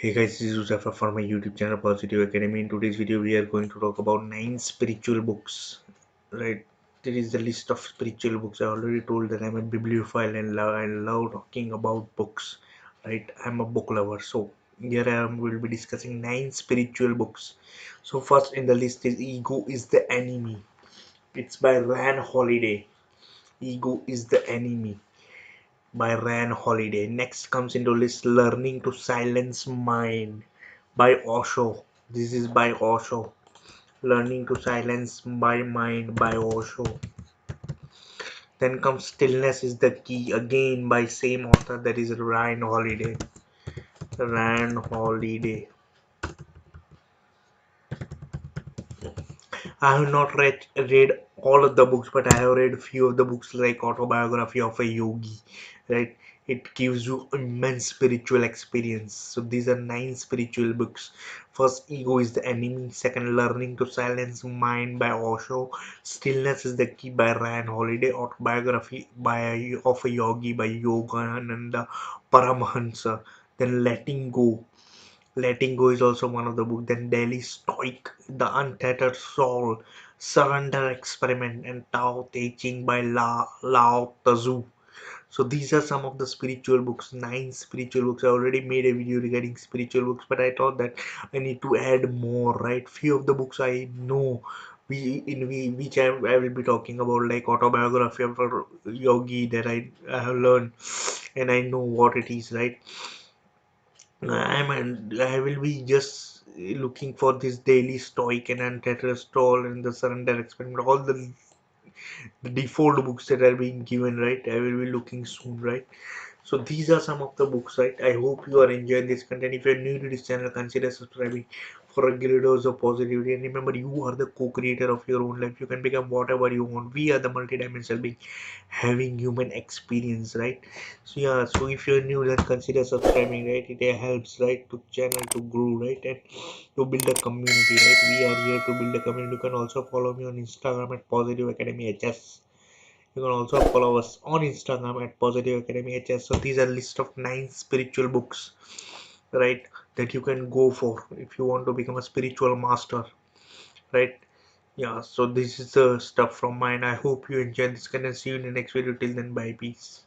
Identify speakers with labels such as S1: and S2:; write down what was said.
S1: Hey guys, this is Huzaifa from my YouTube channel Positive Academy. In today's video, we are going to talk about 9 spiritual books. Right, there is the list of spiritual books. I already told that I'm a bibliophile and I love talking about books. Right, I'm a book lover. So here I am. Will be discussing 9 spiritual books. So first in the list is Ego is the Enemy. It's by Rand Holiday. Ego is the Enemy by Ryan Holiday. Next comes into list Learning to Silence Mind by Osho. This is by Osho. Learning to Silence My Mind by Osho. Then comes Stillness is the Key again by same author, that is Ryan Holiday. Ryan Holiday. I have not read all of the books, but I have read few of the books like Autobiography of a Yogi. Right, it gives you immense spiritual experience. So these are 9 spiritual books. First, Ego is the Enemy. Second, Learning to Silence Mind by Osho. Stillness is the Key by Ryan Holiday. Autobiography of a Yogi by Yogananda Paramahansa. Then Letting Go. Letting Go is also one of the book. Then Daily Stoic, The Untethered Soul, Surrender Experiment, and Tao Te Ching by Lao Tzu. So these are some of the spiritual books, 9 spiritual books. I already made a video regarding spiritual books, but I thought that I need to add more, right? Few of the books I know, which I will be talking about, like Autobiography of a Yogi, that I have learned and I know what it is, right? I will be just looking for this daily stoic and anti-trustall and the surrender experiment, all the default books that are being given, right? I will be looking soon, right? So these are some of the books, right? I hope you are enjoying this content. If you're new to this channel, consider subscribing for regular dose of positivity. And remember, you are the co-creator of your own life. You can become whatever you want. We are the multidimensional being having human experience, right? So yeah, so if you're new, then consider subscribing, right? It helps, right, to channel to grow, right, and to build a community, right? We are here to build a community. You can also follow me on Instagram at Positive Academy HS. You can also follow us on Instagram at Positive Academy HS. So these are list of 9 spiritual books, right, that you can go for if you want to become a spiritual master, right? Yeah, so this is the stuff from mine. I hope you enjoyed this content. See you in the next video. Till then, bye, peace.